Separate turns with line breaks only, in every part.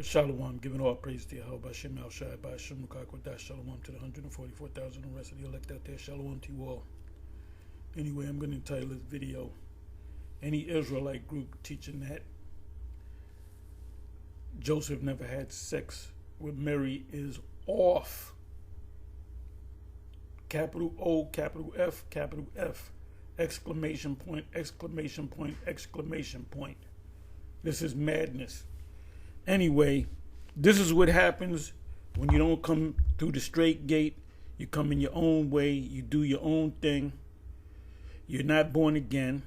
Shalom, giving all praise to Yahweh, Bashem Al Shai, Bashem Mukakwadash, Shalom to the 144,000 and the rest of the elect out there, Shalom to you all. Anyway, I'm going to entitle this video, Any Israelite Group Teaching That Joseph Never Had Sex with Mary is off. Capital O, capital F, exclamation point, exclamation point, exclamation point. This is madness. Anyway, this is what happens when you don't come through the straight gate. You come in your own way. You do your own thing. You're not born again.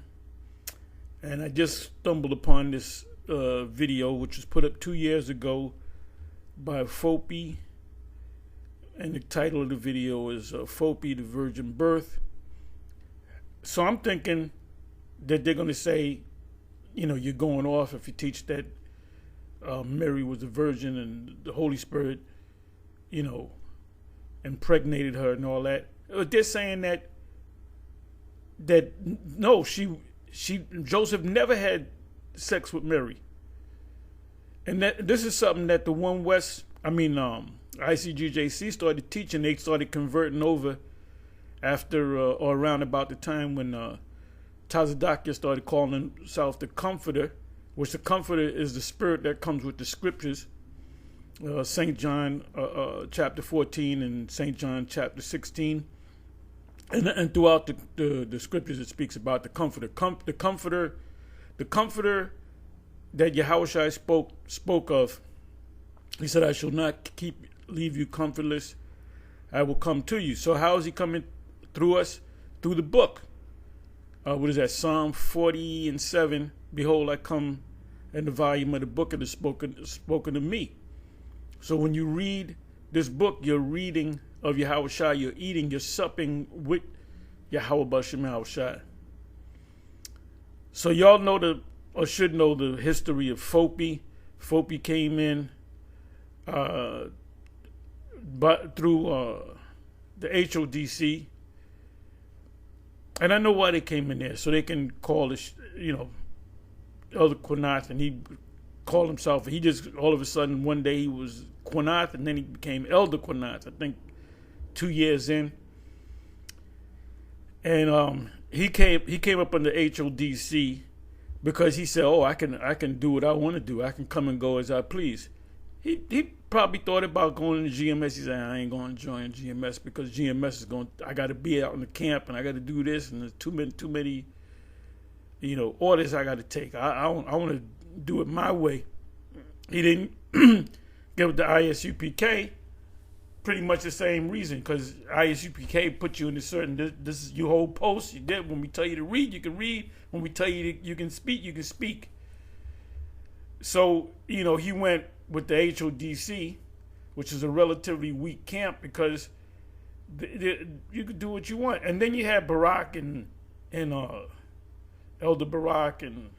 And I just stumbled upon this video, which was put up 2 years ago by Fopi. And the title of the video is Fopi, the Virgin Birth. So I'm thinking that they're going to say, you know, you're going off if you teach that Mary was a virgin and the Holy Spirit, you know, impregnated her and all that. They're saying that no, Joseph never had sex with Mary, and that this is something that the One West, ICGJC started teaching. They started converting over after or around about the time when Tazadakia started calling himself the Comforter, which the Comforter is the spirit that comes with the scriptures, St. John chapter 14 and St. John chapter 16. And throughout the scriptures, it speaks about the Comforter. The Comforter that Yahushua spoke of. He said, I shall not leave you comfortless. I will come to you. So how is he coming through us? Through the book. What is that? Psalm 40:7. Behold, I come in the volume of the book that is spoken to me. So when you read this book, you're reading of Yahushua, you're eating, you're supping with Yahweh Bashem Yahushua. So y'all know or should know the history of Fopi. Fopi came in but through the HODC. And I know why they came in there, so they can call this, Elder Quanath, and he called himself, he just, all of a sudden, one day he was Quanath, and then he became Elder Quanath, I think 2 years in. And he came up under HODC because he said, I can do what I want to do. I can come and go as I please. He probably thought about going to GMS. He said, I ain't going to join GMS because GMS is I got to be out in the camp and I got to do this, and there's too many orders I got to take. I want to do it my way. He didn't give it the ISUPK. Pretty much the same reason, because ISUPK put you in a certain, this is your whole post. You did. When we tell you to read, you can read. When we tell you you can speak, you can speak. So, he went with the HODC, which is a relatively weak camp because you could do what you want. And then you had Barak and Elder Barak and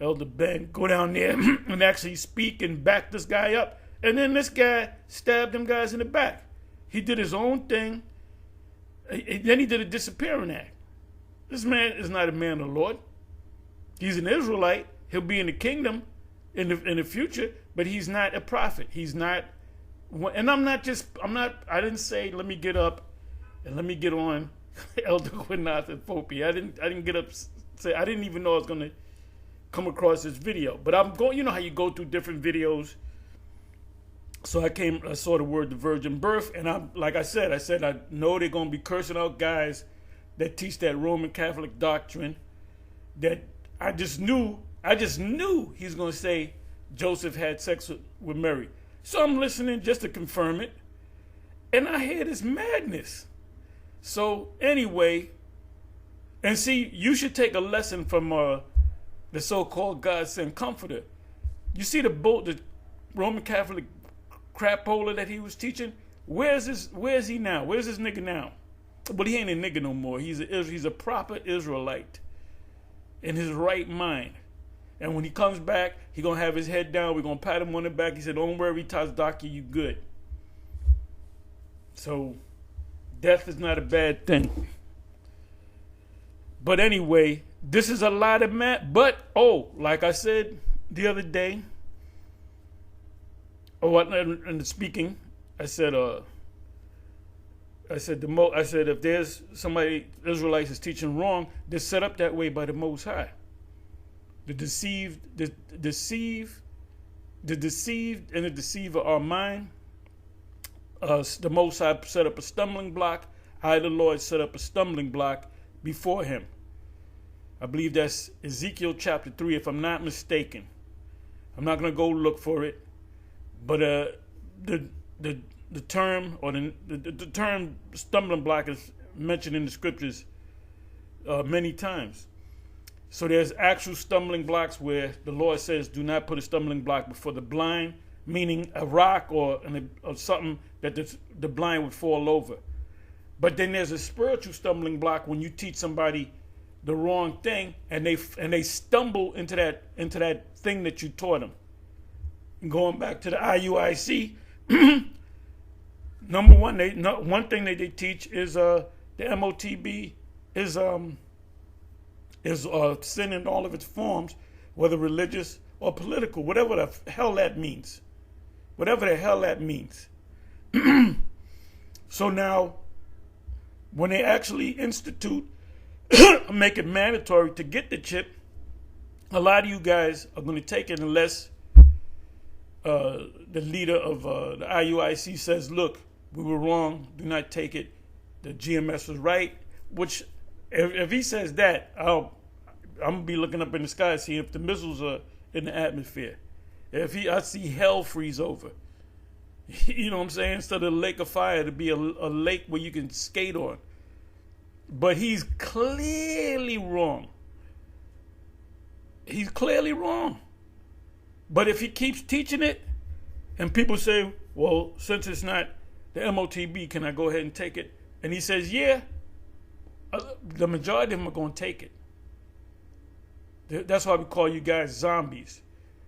Elder Ben go down there and actually speak and back this guy up. And then this guy stabbed them guys in the back. He did his own thing. Then he did a disappearing act. This man is not a man of the Lord. He's an Israelite. He'll be in the kingdom in the future, but he's not a prophet. He's not. And I didn't say, let me get up and let me get on Elder Quinath and Fopi. I didn't get up. I didn't even know I was going to come across this video. But I'm going, how you go through different videos. So I saw the word the virgin birth, and I said I know they're going to be cursing out guys that teach that Roman Catholic doctrine. That I just knew he's going to say Joseph had sex with Mary. So I'm listening just to confirm it, and I hear this madness. So anyway, and see, you should take a lesson from the so-called God-sent comforter. You see the Roman Catholic crapola that he was teaching? Where's he now? Where's this nigga now? But he ain't a nigga no more. He's a proper Israelite in his right mind. And when he comes back, he gonna have his head down. We're gonna pat him on the back. He said, don't worry, Tazdaki, you good. So death is not a bad thing. But anyway, this is a lot of But, like I said the other day, Oh, what in the speaking, I said, I said if there's somebody Israelites is teaching wrong, they're set up that way by the Most High. The deceived and the deceiver are mine. The Most High set up a stumbling block. I, the Lord, set up a stumbling block before him. I believe that's Ezekiel chapter 3, if I'm not mistaken. I'm not going to go look for it, but the term or the term stumbling block is mentioned in the scriptures many times. So there's actual stumbling blocks where the Lord says, "Do not put a stumbling block before the blind," meaning a rock or something that the blind would fall over. But then there's a spiritual stumbling block when you teach somebody the wrong thing and they stumble into that thing that you taught them. And going back to the IUIC, number one, one thing that they teach is the MOTB is sin in all of its forms, whether religious or political, whatever the hell that means. Whatever the hell that means. So now, when they actually institute, make it mandatory to get the chip, a lot of you guys are going to take it unless the leader of the IUIC says, "Look, we were wrong. Do not take it. The GMS was right." Which, if he says that, I'm gonna be looking up in the sky seeing if the missiles are in the atmosphere. I see hell freeze over. You know what I'm saying? Instead of a lake of fire, to be a lake where you can skate on. But he's clearly wrong. He's clearly wrong. But if he keeps teaching it, and people say, "Well, since it's not the MOTB, can I go ahead and take it?" And he says, "Yeah," the majority of them are going to take it. That's why we call you guys zombies.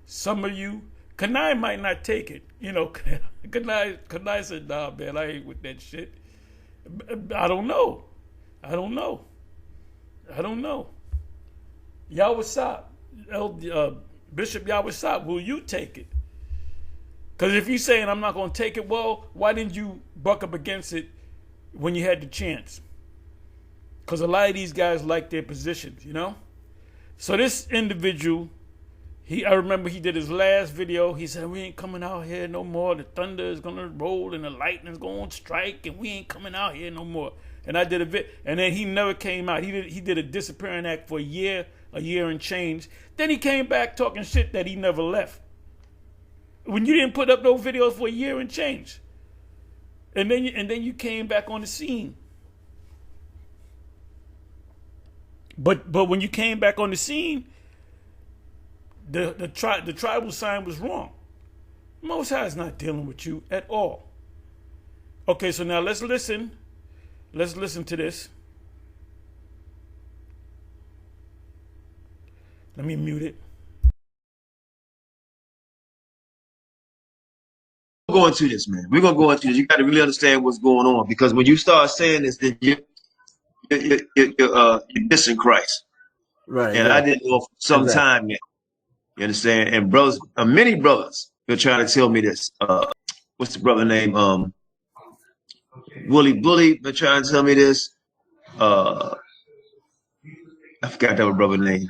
Some of you, Kanai might not take it. You know, Kanai said, "Nah, man, I ain't with that shit." I don't know. Yawasop, Bishop Yawasop, will you take it? Because if you're saying I'm not going to take it, well, why didn't you buck up against it when you had the chance? Because a lot of these guys like their positions, you know? So this individual, I remember he did his last video. He said, "We ain't coming out here no more. The thunder is going to roll and the lightning's going to strike and we ain't coming out here no more." And I did a bit, and then he never came out. He did a disappearing act for a year and change. Then he came back talking shit that he never left. When you didn't put up no videos for a year and change. And then you came back on the scene. But when you came back on the scene, the tribal sign was wrong. Most High is not dealing with you at all. Okay, so now let's listen. Let's listen to this. Let me mute it.
We're going to this, man. We're gonna go into this. You got to really understand what's going on, because when you start saying this, then you're dissing Christ.
Right.
And I didn't know for some time now. You understand? And brothers, many brothers, been trying to tell me this. What's the brother name? Willie Bully been trying to tell me this. I forgot that brother name.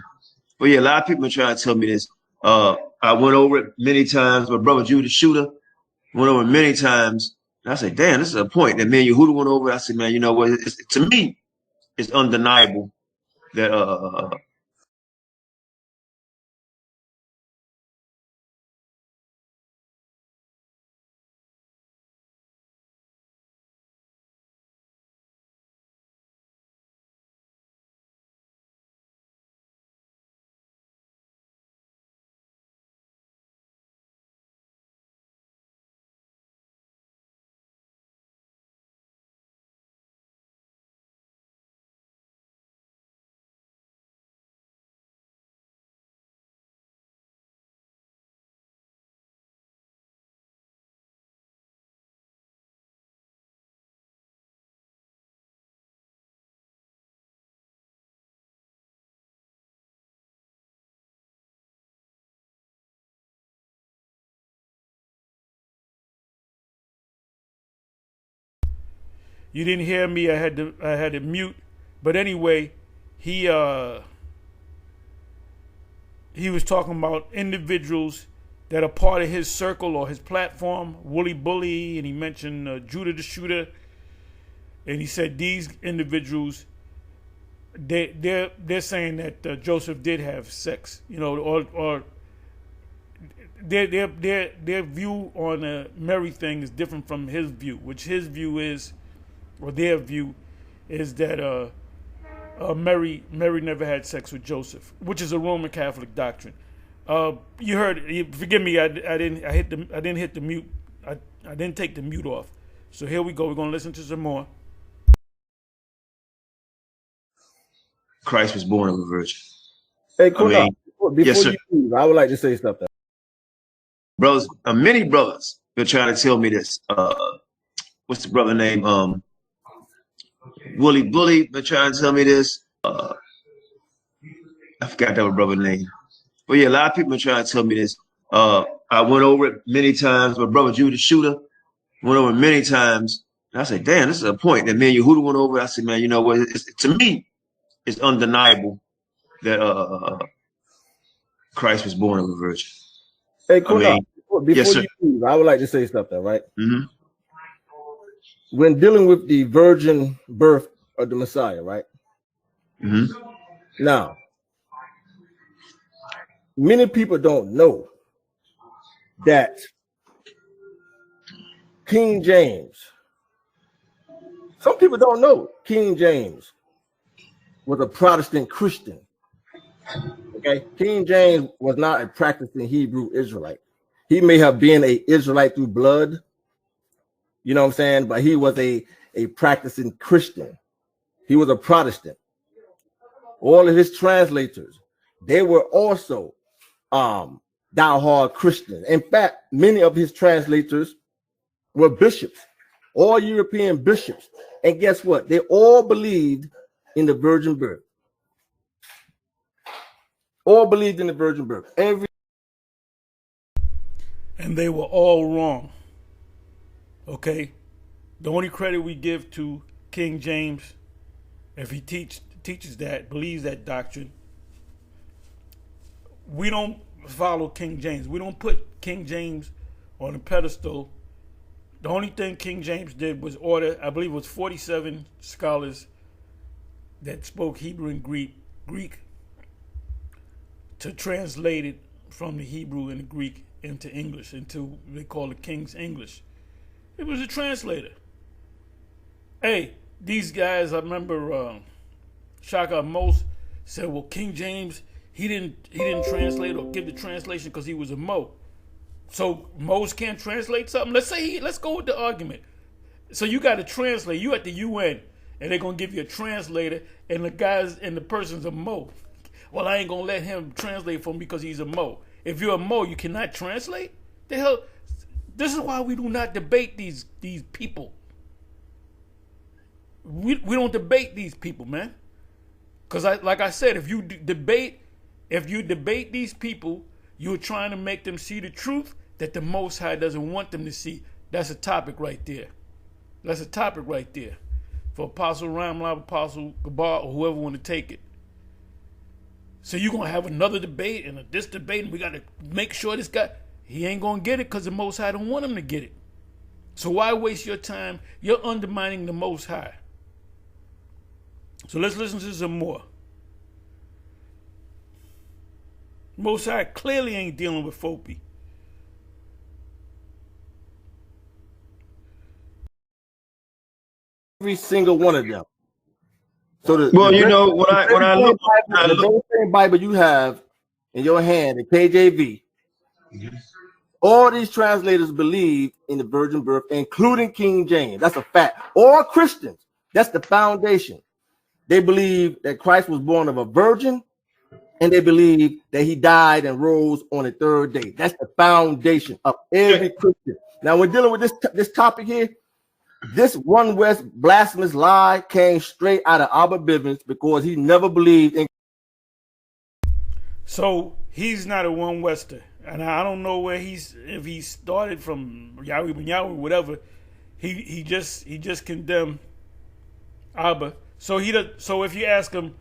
But yeah, a lot of people been trying to tell me this. I went over it many times. My brother Judah Shooter went over it many times. And I said, "Damn, this is a point." And me and Yehuda went over it. I said, "Man, you know what? To me, it's undeniable that
You didn't hear me. I had to mute. But anyway, he was talking about individuals that are part of his circle or his platform, Wooly Bully, and he mentioned Judah the Shooter, and he said these individuals, they're saying that Joseph did have sex, or their view on the Mary thing is different from his view, which his view is, or their view is that Mary never had sex with Joseph, which is a Roman Catholic doctrine. You heard. Forgive me. I didn't hit the mute. I didn't take the mute off. So here we go. We're gonna listen to some more.
Christ was born of a virgin.
Hey, cool. Before
yes,
you leave, I would like to say something.
Brothers, many brothers been trying to tell me this. What's the brother name? Wooly Bully been trying to tell me this. I forgot that brother name. But yeah, a lot of people been trying to tell me this. I went over it many times. My brother Judah the Shooter went over it many times. And I said, damn, this is a point that me and Yehuda went over. I said, man, you know what? To me, it's undeniable that Christ was born of a virgin.
Hey, cool. Before
yes,
you leave, I would like to say something, right?
Mm-hmm.
When dealing with the virgin birth of the Messiah, right?
Mm-hmm.
Now, many people don't know that King James, some people don't know King James was a Protestant Christian. Okay, King James was not a practicing Hebrew Israelite. He may have been an Israelite through blood, you know what I'm saying, but he was a practicing Christian. He was a Protestant. All of his translators, they were also diehard Christians. In fact, many of his translators were bishops, all European bishops. And guess what? They all believed in the virgin birth. All believed in the virgin birth.
And they were all wrong. Okay? The only credit we give to King James, if he teaches that, believes that doctrine, we don't follow King James. We don't put King James on a pedestal. The only thing King James did was order, I believe it was 47 scholars that spoke Hebrew and Greek to translate it from the Hebrew and the Greek into English, into they call it King's English. It was a translator. Hey, these guys, I remember Shaka Mos said, well, King James, he didn't translate or give the translation because he was a Mo. So Mos can't translate something? Let's go with the argument. So you got to translate. You at the UN, and they're gonna give you a translator, and the person's a Mo. Well, I ain't gonna let him translate for me because he's a Mo. If you're a Mo, you cannot translate? The hell? This is why we do not debate these people. We don't debate these people, man. Because like I said, if you debate these people, you're trying to make them see the truth that the Most High doesn't want them to see. That's a topic right there. That's a topic right there for Apostle Ramlab, Apostle Gabar, or whoever want to take it. So you're going to have another debate and this debate, and we got to make sure this guy, he ain't going to get it because the Most High don't want him to get it. So why waste your time? You're undermining the Most High. So let's listen to some more. Most High clearly ain't dealing with Fopi.
Every single one of them. So when
I look at
the same Bible you have in your hand, the KJV, all these translators believe in the virgin birth, including King James. That's a fact. All Christians, that's the foundation. They believe that Christ was born of a virgin, and they believe that he died and rose on the third day. That's the foundation of every Christian. Now, we're dealing with this topic here. This one West blasphemous lie came straight out of Abba Bivens because he never believed in.
So he's not a one Wester, and I don't know if he started from Yahweh Ben Yahweh, whatever. He just condemned Abba. So he does. So if you ask him,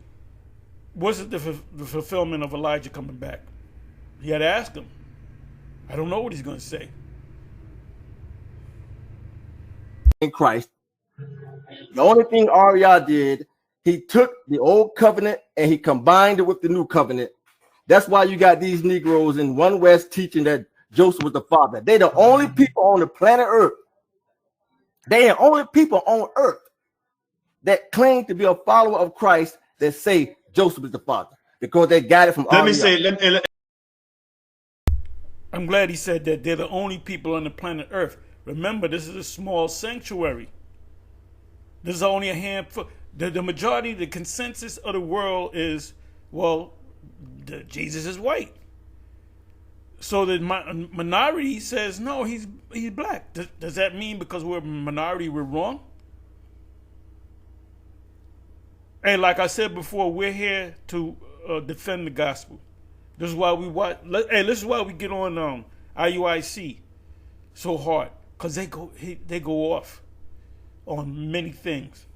was it the fulfillment of Elijah coming back? He had to ask him. I don't know what he's going to say.
In Christ, the only thing Ariah did, he took the old covenant and he combined it with the new covenant. That's why you got these Negroes in One West teaching that Joseph was the father. They're the only people on the planet Earth. They are the only people on earth that claim to be a follower of Christ that say Joseph is the father, because they got it from Ariah.
I'm glad he said that they're the only people on the planet Earth. Remember, this is a small sanctuary. This is only a handful. The majority, the consensus of the world is, well, Jesus is white. So the minority says, no, he's black. Does that mean because we're a minority, we're wrong? Hey, like I said before, we're here to defend the gospel. This is why we watch. This is why we get on IUIC so hard, because they go off on many things.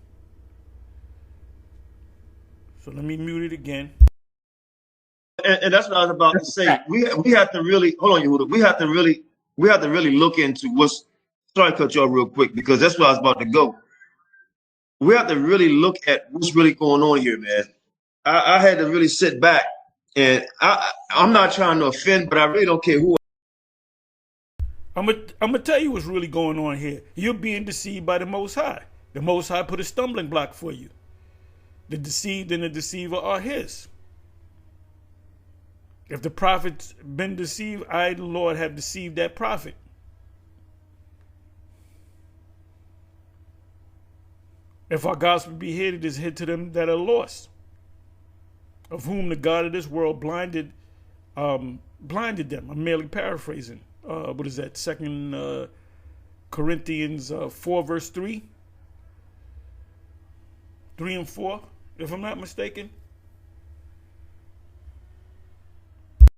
So let me mute it again.
And that's what I was about to say. We have to really hold on, Yehuda. We have to really look into what's. Sorry to cut you off real quick, because that's where I was about to go. We have to really look at what's really going on here, man. I had to really sit back, and I'm not trying to offend, but I really don't care who.
I'm gonna tell you what's really going on here. You're being deceived by the Most High. The Most High put a stumbling block for you. The deceived and the deceiver are His. If the prophet's been deceived, I, the Lord, have deceived that prophet. If our gospel be hid, it is hid to them that are lost, of whom the God of this world blinded them. I'm merely paraphrasing. What is that? 2 Corinthians 4, verse 3? 3 and 4, if I'm not mistaken.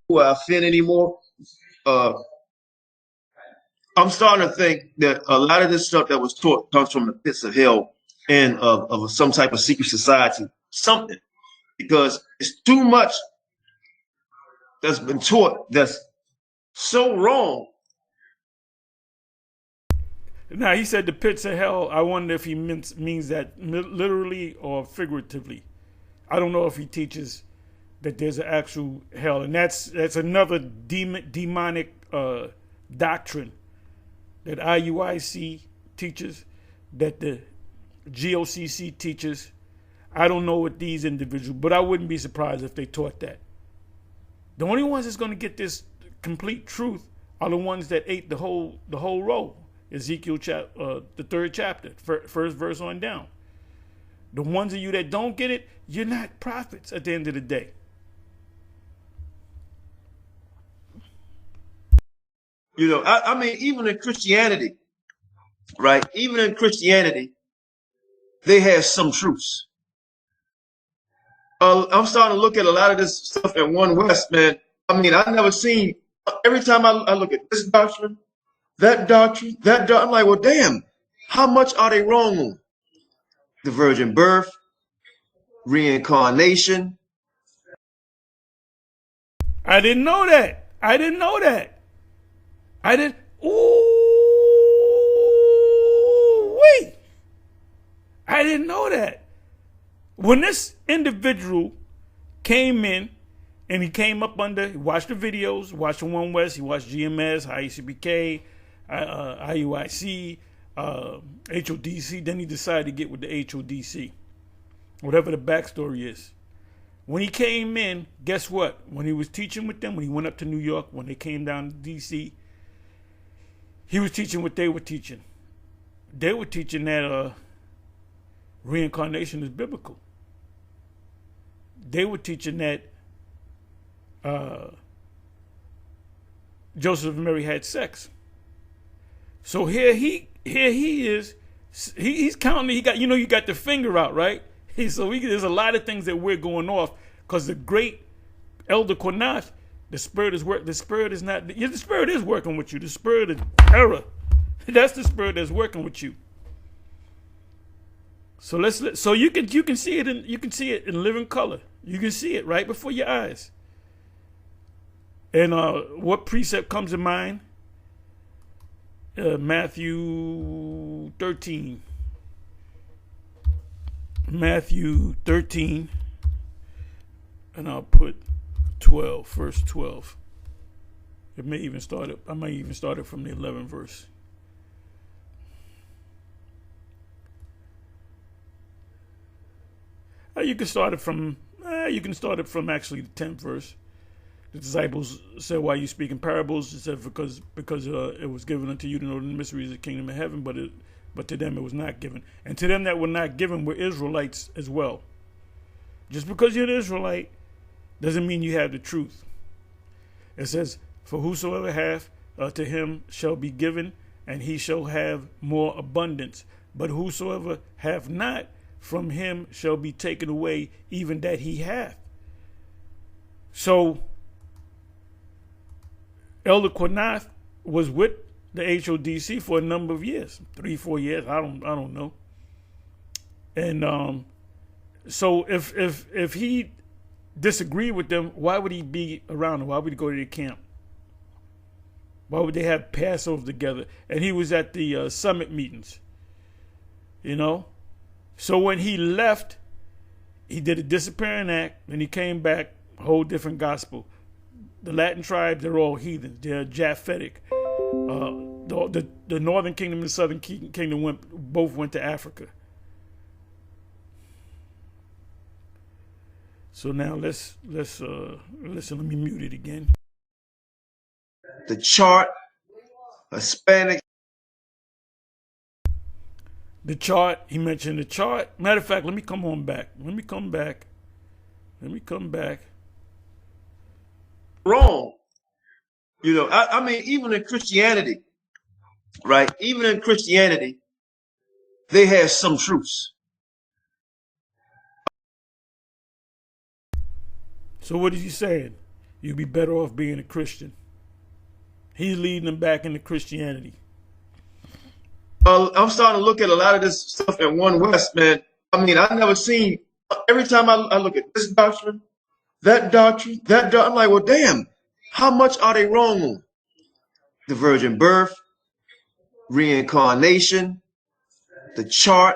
Who I offend anymore. I'm starting to think that a lot of this stuff that was taught comes from the pits of hell and of some type of secret society, something, because it's too much that's been taught that's so wrong.
Now, he said the pits of hell. I wonder if he means that literally or figuratively. I don't know if he teaches that there's an actual hell, and that's another demonic doctrine that IUIC teaches, that the GOCC teaches. I don't know what these individuals, but I wouldn't be surprised if they taught that. The only ones that's going to get this complete truth are the ones that ate the whole roll. Ezekiel the 3rd chapter, first verse on down. The ones of you that don't get it, you're not prophets at the end of the day.
You know, I mean, even in Christianity, right? Even in Christianity, they have some truths. I'm starting to look at a lot of this stuff at One West, man. I mean, I've never seen. Every time I look at this doctrine, that doctrine, I'm like, well, damn, how much are they wrong on? The virgin birth, reincarnation.
I didn't know that. I didn't. Ooh, wait. I didn't know that. When this individual came in, and he came up he watched the videos, watched the One West, he watched GMS, IUCBK, IUIC, HODC, then he decided to get with the HODC, whatever the backstory is. When he came in, guess what? When he was teaching with them, when he went up to New York, when they came down to DC, he was teaching what they were teaching. They were teaching that reincarnation is biblical. They were teaching that Joseph and Mary had sex. So here he is. He's counting. He got, you got the finger out, right? There's a lot of things that we're going off because the great Elder Quanath, the spirit is working. The spirit is not. The spirit is working with you. The spirit of error. That's the spirit that's working with you. So you can see it in living color. You can see it right before your eyes. And what precept comes to mind? Matthew 13. Matthew 13. And I'll put 12, verse 12. I might even start it from the 11th verse. You can start it from actually the 10th verse. The disciples said, "Why are you speaking parables?" He said, because it was given unto you to know the mysteries of the kingdom of heaven, but to them it was not given. And to them that were not given were Israelites as well. Just because you're an Israelite doesn't mean you have the truth. It says, "For whosoever hath, to him shall be given, and he shall have more abundance. But whosoever hath not, from him shall be taken away even that he hath." So Elder Quanath was with the HODC for a number of years, 3-4 years. I don't know. And so if he disagreed with them, why would he be around them? Why would he go to their camp? Why would they have Passover together? And he was at the summit meetings, you know. So when he left, he did a disappearing act, and he came back, a whole different gospel. The Latin tribes, they're all heathens. They're Japhetic. The northern kingdom and the southern kingdom both went to Africa. So now let's listen. Let me mute it again.
The chart, Hispanic.
The chart, he mentioned the chart. Matter of fact, let me come back.
Wrong. You know, I mean, even in Christianity, right? Even in Christianity, they have some truths.
So what is he saying? You'd be better off being a Christian. He's leading them back into Christianity.
I'm starting to look at a lot of this stuff in One West, man. I mean, I've never seen, every time I look at this doctrine, I'm like, well, damn, how much are they wrong on? The virgin birth, reincarnation, the chart,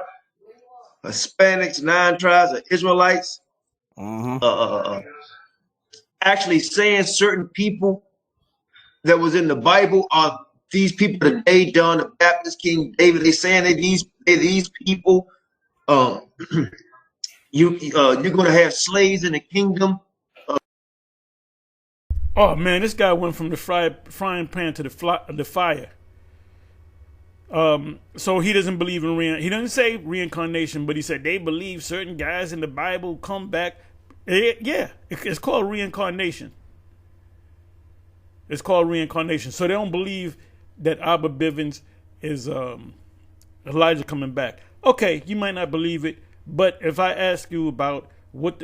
Hispanics, 9 tribes of Israelites, actually saying certain people that was in the Bible are these people today, John the Baptist, King David. They saying that these people, you're going to have slaves in the kingdom.
Oh man, this guy went from the frying pan to the fire. So he doesn't believe in he doesn't say reincarnation, but he said they believe certain guys in the Bible come back. Yeah, it's called reincarnation. It's called reincarnation. So they don't believe that Abba Bivens is Elijah coming back. Okay, you might not believe it, but if I ask you about when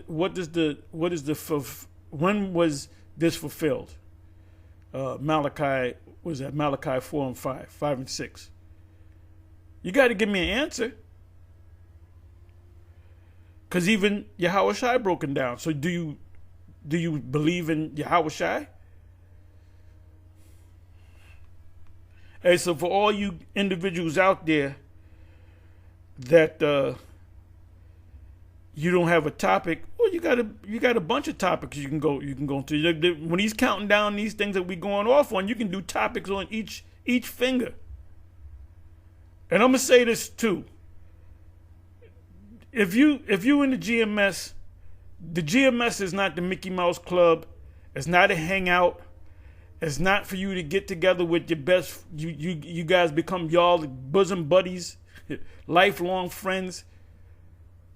was this fulfilled? Malachi 4 and 5 and 6. You got to give me an answer, because even Yahweh Shai broken down. So do you believe in Yahweh Shai? Hey, so for all you individuals out there that you don't have a topic, well, you got a bunch of topics you can go into. When he's counting down these things that we going off on, you can do topics on each finger. And I'm gonna say this too. If you in the GMS is not the Mickey Mouse Club. It's not a hangout. It's not for you to get together with your best. You guys become y'all bosom buddies, lifelong friends.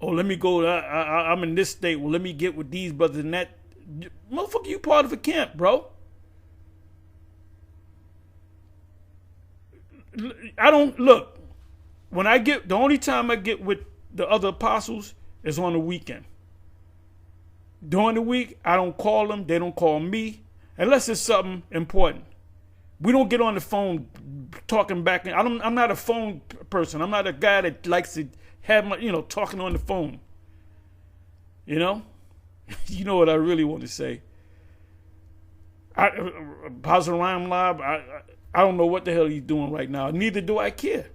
Oh, let me go. I'm in this state. Well, let me get with these brothers and that. Motherfucker, you part of a camp, bro. I don't look. When the only time I get with the other apostles is on the weekend. During the week, I don't call them. They don't call me. Unless it's something important. We don't get on the phone talking back. I'm not a phone person. I'm not a guy that likes to have my, talking on the phone. You know? You know what I really want to say. Apostle Rhyme Lob, I don't know what the hell he's doing right now. Neither do I care.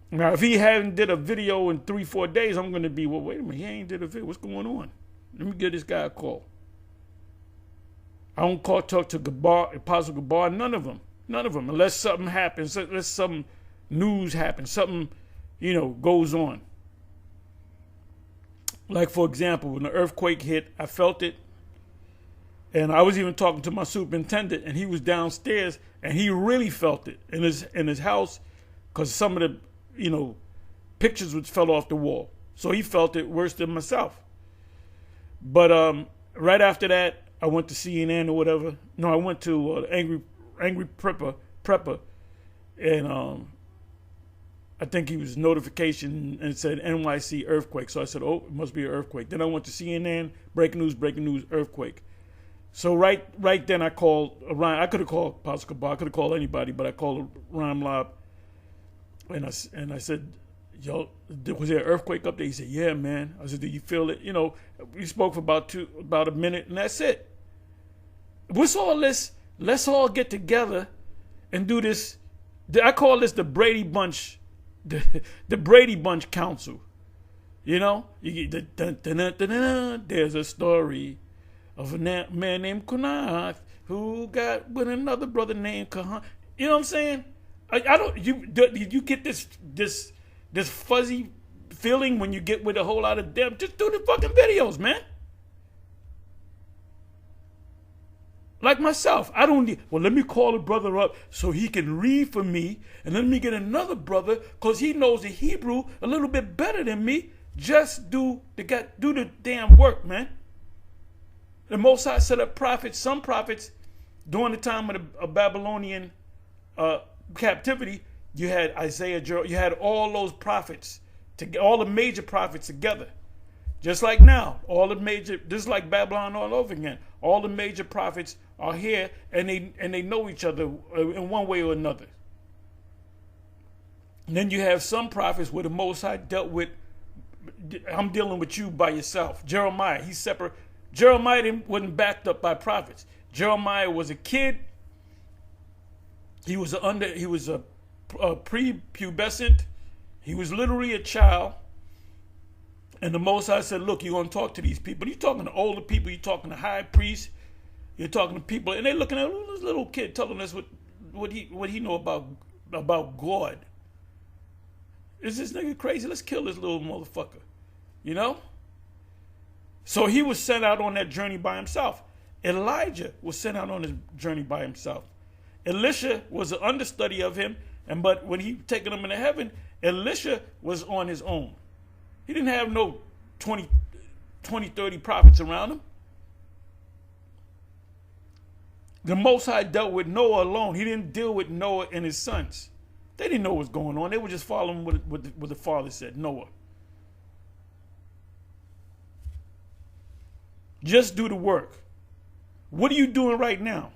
Now, if he hadn't did a video in 3-4 days, I'm going to be, well, wait a minute, he ain't did a video. What's going on? Let me give this guy a call. I don't talk to Gabar, Apostle Gabar, none of them, unless something happens, unless some news happens, something, goes on. Like, for example, when the earthquake hit, I felt it. And I was even talking to my superintendent, and he was downstairs, and he really felt it in his house, because some of the, pictures which fell off the wall. So he felt it worse than myself. But right after that, I went to CNN or whatever. No, I went to Angry Prepper, and I think he was notification and it said NYC earthquake. So I said, oh, it must be an earthquake. Then I went to CNN, breaking news, earthquake. So right then I called Ryan. I could have called Apostle Gabar. I could have called anybody, but I called Rhyme Lob. And I said, yo, was there an earthquake up there? He said, yeah, man. I said, did you feel it? We spoke for about a minute, and that's it. What's all this? Let's all get together and do this. I call this the Brady Bunch, the Brady Bunch Council. You get there's a story of a man named Kunath who got with another brother named Kahan. You know what I'm saying? I don't. You get this fuzzy feeling when you get with a whole lot of them. Just do the fucking videos, man. Like myself, I don't need. Well, let me call a brother up so he can read for me, and let me get another brother because he knows the Hebrew a little bit better than me. Just do the damn work, man. The Most High set up prophets. Some prophets during the time of the Babylonian captivity. You had Isaiah, you had all those prophets, all the major prophets together. Just like now, this is like Babylon all over again. All the major prophets are here, and they know each other in one way or another. And then you have some prophets where the Most High dealt with, I'm dealing with you by yourself. Jeremiah, he's separate. Jeremiah wasn't backed up by prophets. Jeremiah was a kid. He was a prepubescent. He was literally a child. And the Most High said, look, you're going to talk to these people. You're talking to older people. You're talking to high priests. You're talking to people. And they're looking at this little kid telling us what he know about God. Is this nigga crazy? Let's kill this little motherfucker. So he was sent out on that journey by himself. Elijah was sent out on his journey by himself. Elisha was an understudy of him, but when he taken him into heaven, Elisha was on his own. He didn't have no 20, 30 prophets around him. The Most High dealt with Noah alone. He didn't deal with Noah and his sons. They didn't know what was going on. They were just following what the father said, Noah. Just do the work. What are you doing right now?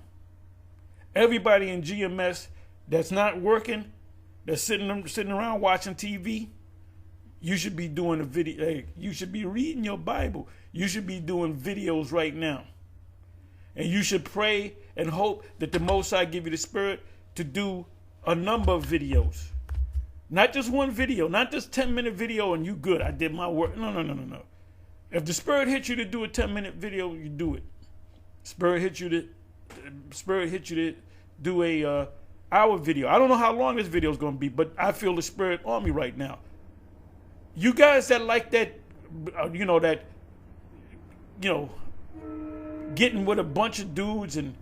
Everybody in GMS that's not working, that's sitting around watching TV, you should be doing a video. Hey, you should be reading your Bible. You should be doing videos right now. And you should pray and hope that the Most High give you the spirit to do a number of videos. Not just one video, not just 10-minute video and you good. I did my work. No. If the spirit hits you to do a 10-minute video, you do it. Spirit hits you to do a hour video. I don't know how long this video is going to be, but I feel the spirit on me right now. You guys that like that, getting with a bunch of dudes and,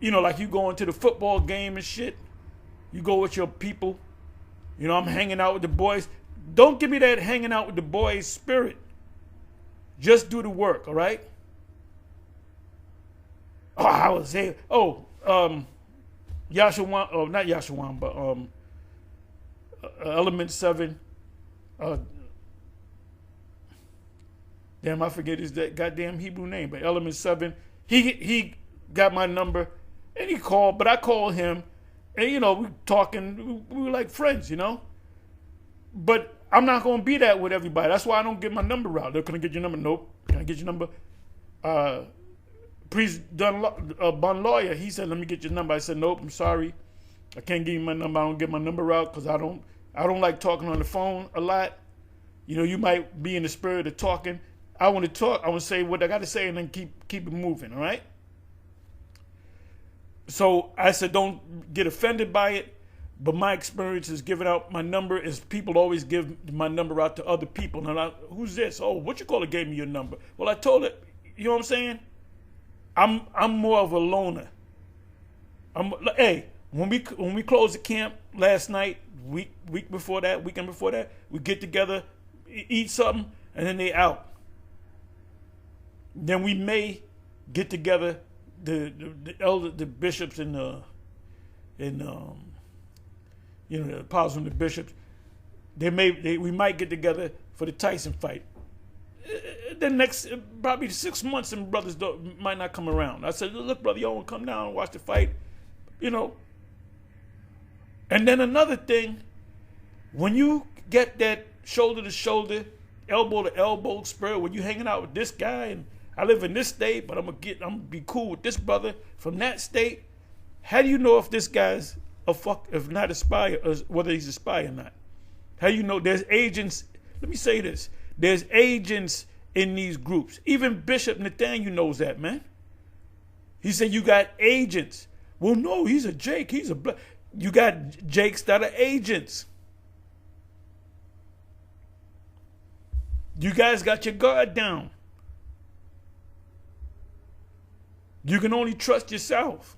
like you going to the football game and shit. You go with your people. I'm hanging out with the boys. Don't give me that hanging out with the boys spirit. Just do the work, all right? Oh, I was saying, Yashawan, not Yashawan, but Element 7. Damn, I forget his that goddamn Hebrew name, but Element 7. He got my number. And he called, but I called him, and you know, we talking, we were like friends, you know. But I'm not gonna be that with everybody. That's why I don't get my number out. They're gonna get your number. Nope. Can I get your number? Priest Bun Lawyer, he said, let me get your number. I said, nope, I'm sorry. I can't give you my number. I don't get my number out because I don't like talking on the phone a lot. You know, you might be in the spirit of talking. I want to talk. I want to say what I got to say and then keep it moving, all right? So I said, don't get offended by it. But my experience is giving out my number is people always give my number out to other people. Now, who's this? Oh, what you call it gave me your number. Well, I told it, you know what I'm saying? I'm more of a loner. Hey, when we closed the camp last night, weekend before that, we get together, eat something, and then they out. Then we may get together, the bishops and you know, the apostles and the bishops. We might get together for the Tyson fight. The next probably 6 months, some brothers might not come around. I said, look, brother, y'all want to come down and watch the fight, you know. And then another thing, when you get that shoulder to shoulder, elbow to elbow spirit, when you hanging out with this guy, and I live in this state, but I'm gonna be cool with this brother from that state. How do you know if this guy's if not a spy, or whether he's a spy or not? How do you know? There's agents. Let me say this. There's agents in these groups. Even Bishop Nathaniel knows that, man. He said, you got agents. Well, no, he's a Jake. You got Jakes that are agents. You guys got your guard down. You can only trust yourself.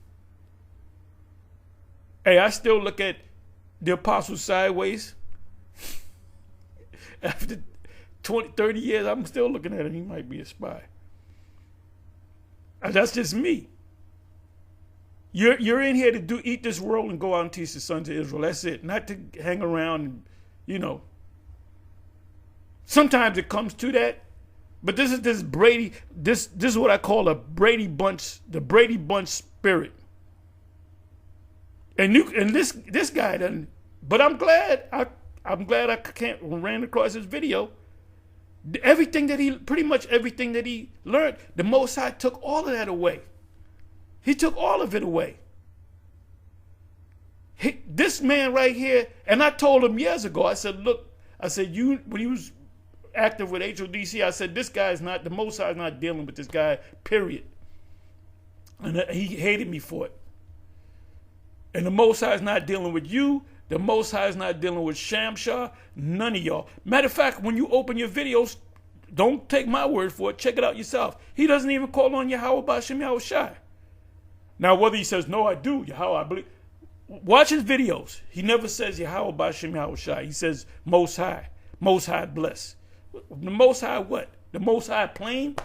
Hey, I still look at the apostles sideways. After 20, 30 years, I'm still looking at him. He might be a spy. That's just me. You're in here to eat this world and go out and teach the sons of Israel. That's it. Not to hang around and, you know. Sometimes it comes to that. But this is Brady. This is what I call the Brady Bunch spirit. And this guy doesn't. But I'm glad I ran across his video. Pretty much everything that he learned, the Most High took all of that away. He took all of it away. This man right here, and I told him years ago, I said, look, when he was active with HODC, I said, this guy is not, the Most High is not dealing with this guy, period. And he hated me for it. And the Most High is not dealing with you. The Most High is not dealing with Shamshah. None of y'all. Matter of fact, when you open your videos, don't take my word for it. Check it out yourself. He doesn't even call on Yahweh B'Shem Yahushai. Now, whether he says, no, I do, Yahweh, I believe. Watch his videos. He never says Yahweh B'Shem Yahushai. He says Most High. Most High bless. The Most High what? The Most High plane?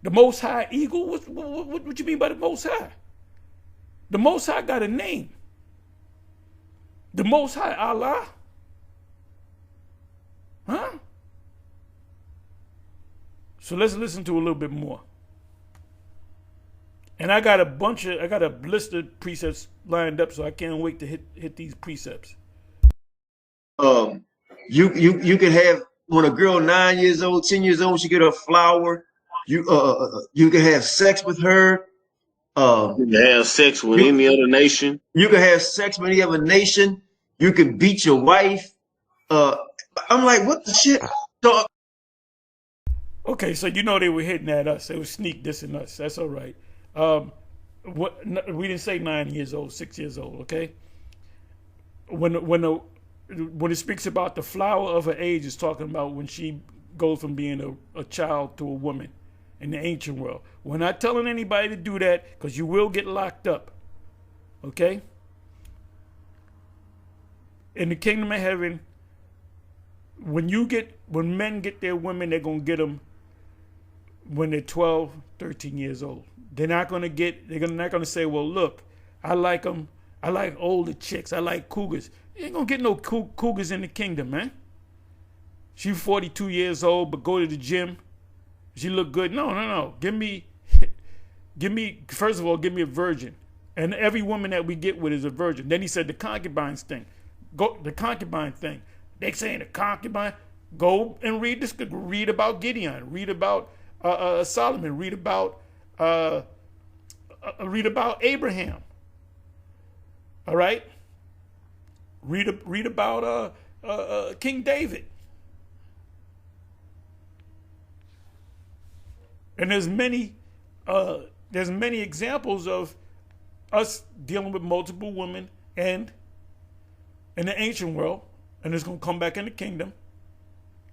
The Most High eagle? What you mean by the Most High? The Most High got a name. The Most High Allah? Huh? So let's listen to a little bit more. And I got a list of precepts lined up, so I can't wait to hit these precepts.
You can have, when a girl 9 years old, 10 years old, she get her flower. You can have sex with her.
You can have sex with any other nation.
You can have sex with any other nation. You can beat your wife. I'm like, what the shit?
Okay, so you know they were hitting at us. They were sneak dissing us. That's all right. We didn't say 9 years old, 6 years old. Okay. When it speaks about the flower of her age, it's talking about when she goes from being a child to a woman in the ancient world. We're not telling anybody to do that because you will get locked up. Okay. In the kingdom of heaven, when men get their women, they're going to get them when they're 12, 13 years old. They're not going to say, well, look, I like them. I like older chicks. I like cougars. You ain't going to get no cougars in the kingdom, man. She's 42 years old, but go to the gym. She look good. No. Give me, first of all, give me a virgin. And every woman that we get with is a virgin. Then he said the concubines thing. The concubine thing. They saying the concubine. Go and read this. Read about Gideon. Read about Solomon. Read about Abraham. All right. Read about King David. And there's many examples of us dealing with multiple women and in the ancient world, and it's going to come back in the kingdom,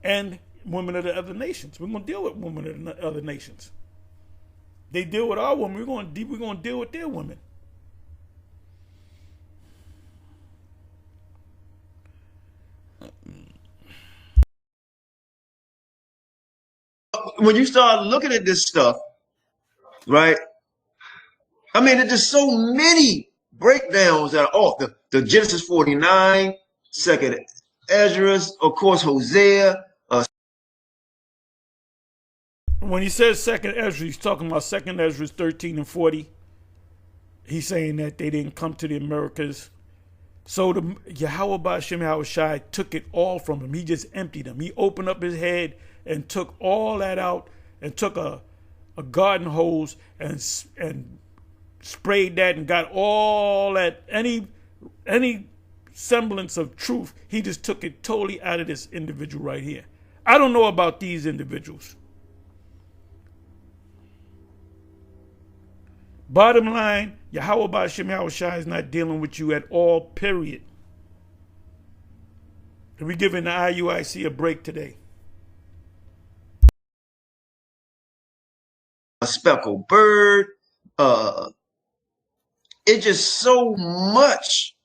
and women of the other nations. We're going to deal with women of the other nations. They deal with our women. We're going to deal with their women.
When you start looking at this stuff, right? I mean, there's just so many breakdowns that are off. The Genesis 49, Second Ezra, of course, Hosea.
When he says Second Ezra, he's talking about Second Ezra 13 and 40. He's saying that they didn't come to the Americas. So the Yahweh Ba'ashem Yahushai took it all from him. He just emptied him. He opened up his head and took all that out and took a garden hose and sprayed that and got all that, any semblance of truth. He just took it totally out of this individual right here. I don't know about these individuals. Bottom line, Yahweh Ba'ashem Yahushai is not dealing with you at all, period. And we're giving the IUIC a break today.
A speckled bird. It's just so much.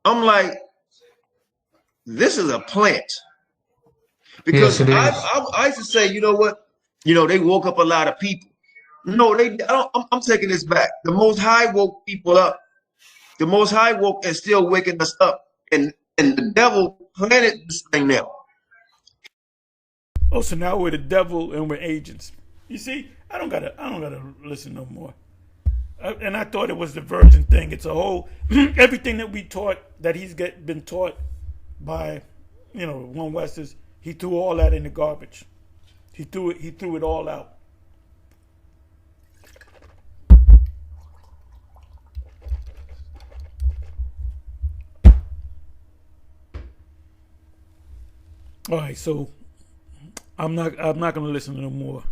I'm like, this is a plant. Because
Yes,
I used to say, you know what? They woke up a lot of people. No, I'm taking this back. The Most High woke people up. The Most High woke and still waking us up. And the devil planted this thing now.
Oh, so now we're the devil and we're agents. You see, I don't gotta listen no more. And I thought it was the virgin thing. It's a whole everything that we taught, that he's been taught by, One Westers. He threw all that in the garbage. He threw it all out. All right, so I'm not going to listen to no more.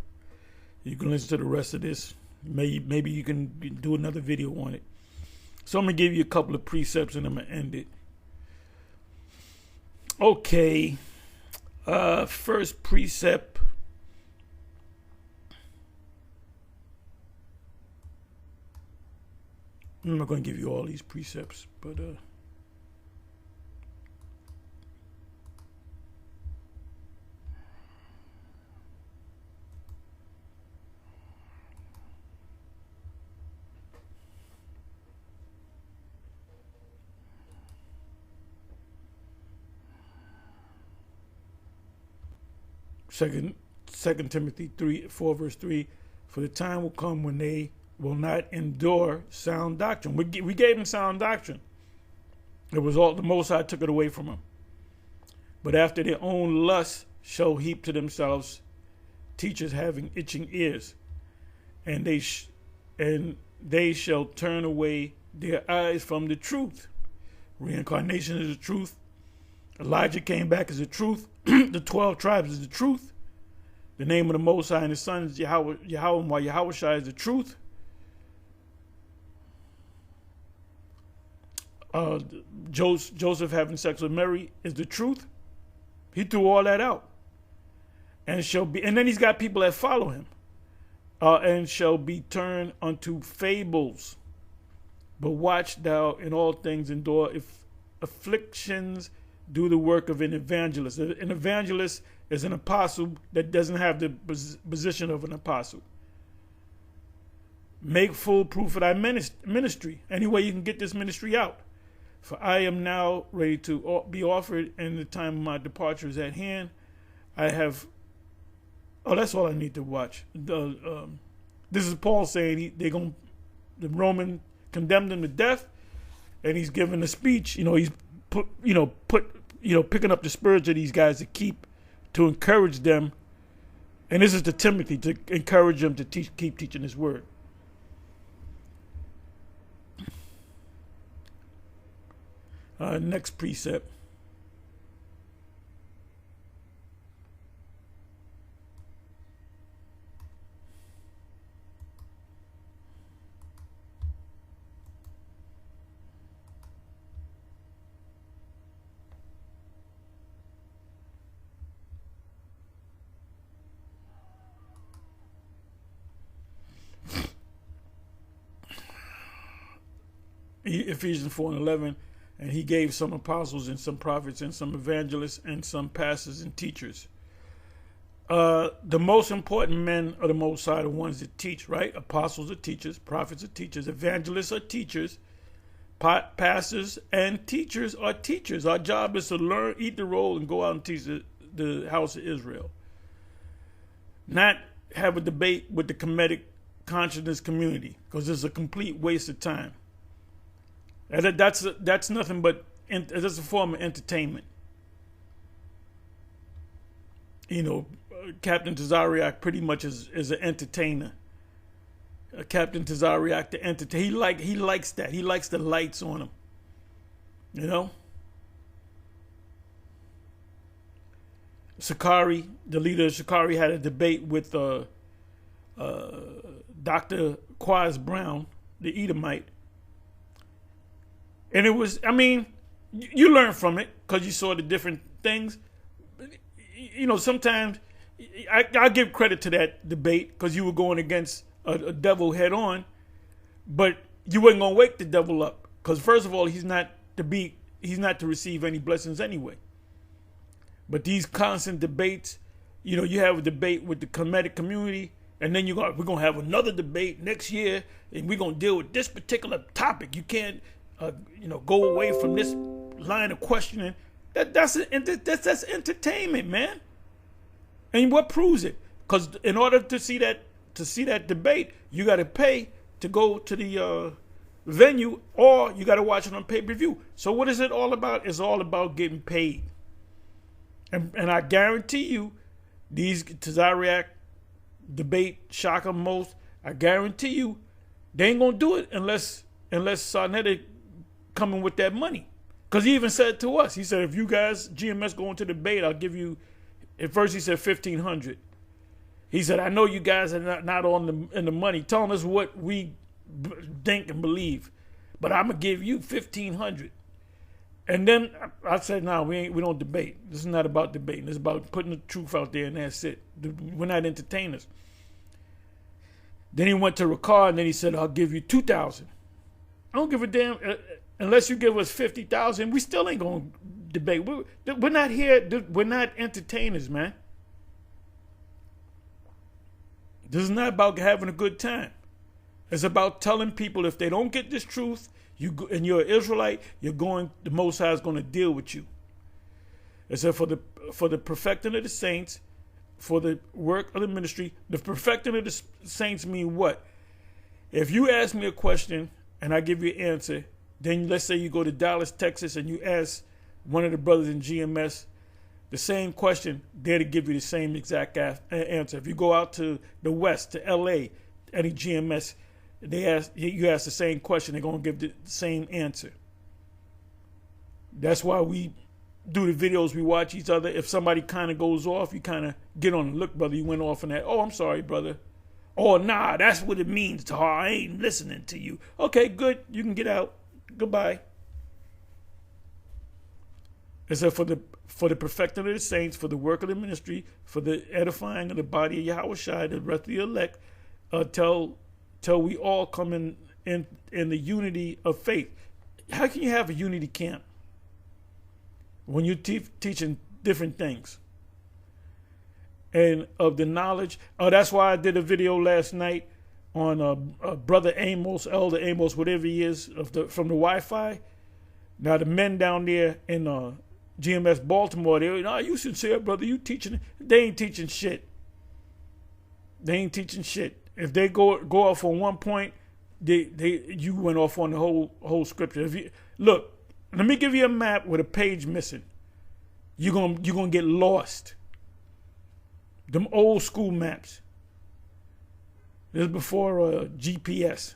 You can listen to the rest of this. Maybe you can do another video on it. So I'm going to give you a couple of precepts and I'm going to end it. Okay. First precept. I'm not going to give you all these precepts, but Second Timothy 4 verse 3, for the time will come when they will not endure sound doctrine. We gave them sound doctrine. It was all the Most High took it away from them. But after their own lusts shall heap to themselves teachers having itching ears, and they shall turn away their eyes from the truth. Reincarnation is the truth. Elijah came back as the truth. The 12 tribes is the truth. The name of the Most High and His Son is Yahweh Yahushai is the truth. Joseph having sex with Mary is the truth. He threw all that out. And then he's got people that follow him. And shall be turned unto fables. But watch thou in all things endure afflictions, do the work of an evangelist. An evangelist is an apostle that doesn't have the position of an apostle. Make full proof of thy ministry. Any way you can get this ministry out. For I am now ready to be offered, and the time of my departure is at hand. I have. Oh, that's all I need to watch. This is Paul saying the condemned him to death, and he's giving a speech. He's picking up the spirits of these guys to encourage them. And this is to Timothy, to encourage him to keep teaching his word. Next precept. Ephesians 4:11, and he gave some apostles and some prophets and some evangelists and some pastors and teachers. The most important men of the Most High are the ones that teach, right? Apostles are teachers, prophets are teachers, evangelists are teachers, pastors and teachers are teachers. Our job is to learn, eat the roll, and go out and teach the house of Israel. Not have a debate with the Kemetic consciousness community, because it's a complete waste of time. And that's nothing but that's a form of entertainment. Captain Tazariak pretty much is an entertainer. Captain Tazariak the entertainer. He likes that. He likes the lights on him. Sakari, the leader of Sakari, had a debate with Dr. Quaz Brown, the Edomite. And it was, you learn from it because you saw the different things. Sometimes I give credit to that debate because you were going against a devil head on, but you wasn't going to wake the devil up because first of all, he's not to receive any blessings anyway. But these constant debates, you have a debate with the Kemetic community, and then we're going to have another debate next year, and we're going to deal with this particular topic. You can't go away from this line of questioning. That's entertainment, man. And what proves it? Because in order to see that debate, you got to pay to go to the venue, or you got to watch it on pay-per-view. So what is it all about? It's all about getting paid. And I guarantee you, these Tazariak debate Shaka most, I guarantee you, they ain't gonna do it unless Sarnetic coming with that money. Because he even said to us, he said, if you guys, GMS, go into debate, I'll give you, at first he said $1,500. He said, I know you guys are not in the money, telling us what we think and believe, but I'm going to give you $1,500. And then I said, no, we don't debate. This is not about debating. It's about putting the truth out there, and that's it. We're not entertainers. Then he went to Ricard, and then he said, I'll give you $2,000. I don't give a damn. Unless you give us $50,000, we still ain't going to debate. We're not here. We're not entertainers, man. This is not about having a good time. It's about telling people if they don't get this truth, and you're an Israelite, the Most High is going to deal with you. It said for the perfecting of the saints, for the work of the ministry. The perfecting of the saints mean what? If you ask me a question and I give you an answer, then let's say you go to Dallas, Texas, and you ask one of the brothers in GMS the same question, they're to give you the same exact answer. If you go out to the West, to LA, any GMS, you ask the same question, they're going to give the same answer. That's why we do the videos, we watch each other. If somebody kind of goes off, you kind of get on the look, brother, you went off on that. Oh, I'm sorry, brother. Oh, nah, that's what it means, Tahar. I ain't listening to you. Okay, good. You can get out. Goodbye. It said for the perfecting of the saints, for the work of the ministry, for the edifying of the body of Yahweh Shai, the rest of the elect, till we all come in the unity of faith. How can you have a unity camp when you're teaching different things? And of the knowledge. Oh, that's why I did a video last night on Brother Amos, Elder Amos, whatever he is, from the Wi-Fi. Now the men down there in GMS Baltimore, they're, you sincere, brother, you teaching. They ain't teaching shit. They ain't teaching shit. If they go off on one point, you went off on the whole scripture. If you look, let me give you a map with a page missing. You're gonna get lost. Them old school maps. This is before GPS.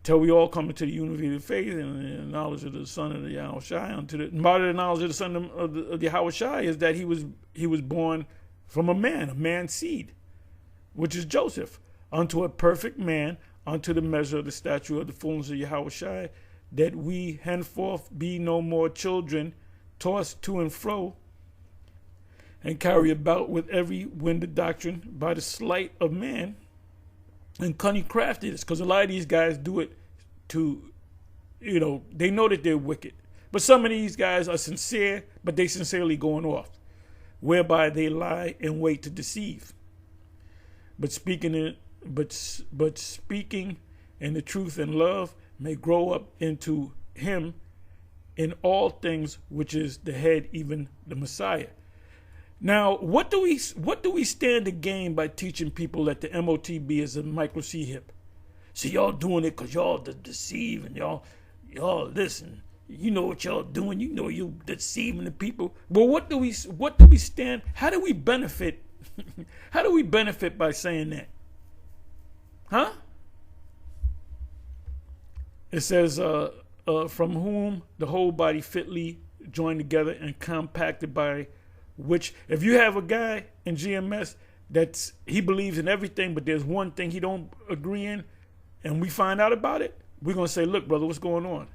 Till we all come into the unity of faith and the knowledge of the Son of the Yahushai. Part of the knowledge of the Son of the Yahushai is that he was born from a man's seed, which is Joseph, unto a perfect man, unto the measure of the stature of the fullness of Yahushai, that we henceforth be no more children, tossed to and fro, and carry about with every wind of doctrine by the sleight of man and cunning craftiness. Because a lot of these guys do it to, they know that they're wicked. But some of these guys are sincere, but they sincerely going off, whereby they lie and wait to deceive. But speaking in the truth and love may grow up into him in all things, which is the head, even the Messiah. Now, what do we stand to gain by teaching people that the MOTB is a micro C hip? So y'all doing it because y'all deceive and y'all listen. You know what y'all doing. You know you deceiving the people. Well, what do we stand? How do we benefit? How do we benefit by saying that? Huh? It says, from whom the whole body fitly joined together and compacted by which, if you have a guy in GMS he believes in everything, but there's one thing he don't agree in, and we find out about it, we're going to say, look, brother, what's going on?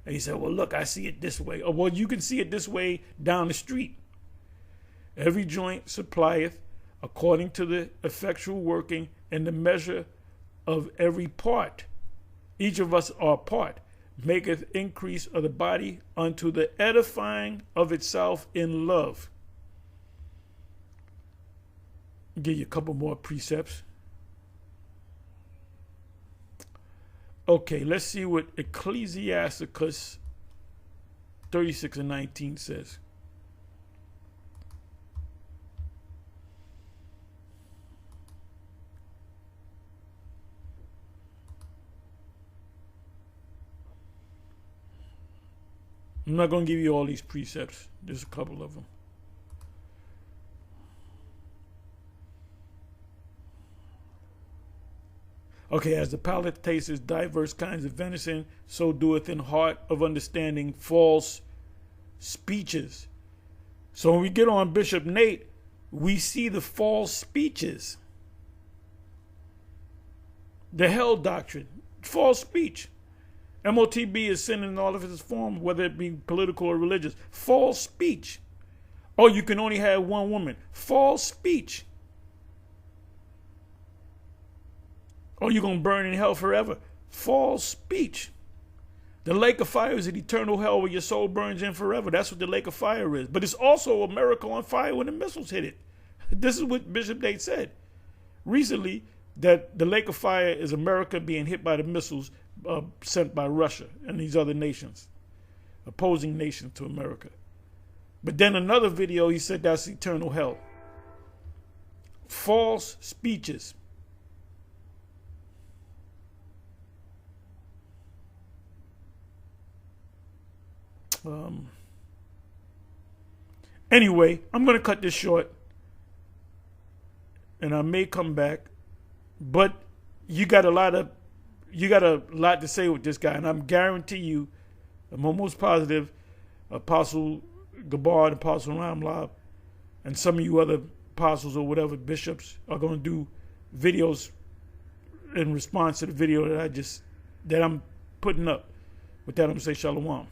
And he said, well, look, I see it this way. Or, well, you can see it this way down the street. Every joint supplieth according to the effectual working and the measure of every part. Each of us are part, maketh increase of the body unto the edifying of itself in love. I'll give you a couple more precepts. Okay, let's see what Ecclesiasticus 36:19 says. I'm not going to give you all these precepts. There's a couple of them. Okay, as the palate tastes diverse kinds of venison, so doeth in heart of understanding false speeches. So when we get on Bishop Nate, we see the false speeches. The hell doctrine, false speech. MOTB is sin in all of its forms, whether it be political or religious. False speech. Oh, you can only have one woman. False speech. Oh, you're going to burn in hell forever. False speech. The lake of fire is an eternal hell where your soul burns in forever. That's what the lake of fire is. But it's also America on fire when the missiles hit it. This is what Bishop Nate said recently, that the lake of fire is America being hit by the missiles sent by Russia and these other nations, opposing nations to America. But then another video, he said that's eternal hell. False speeches. Anyway, I'm going to cut this short, and I may come back, but you got a lot to say with this guy, and I'm guarantee you, I'm almost positive, Apostle Gabar and Apostle Ramlab, and some of you other apostles or whatever bishops are going to do videos in response to the video that I'm putting up. With that, I'm going to say shalom.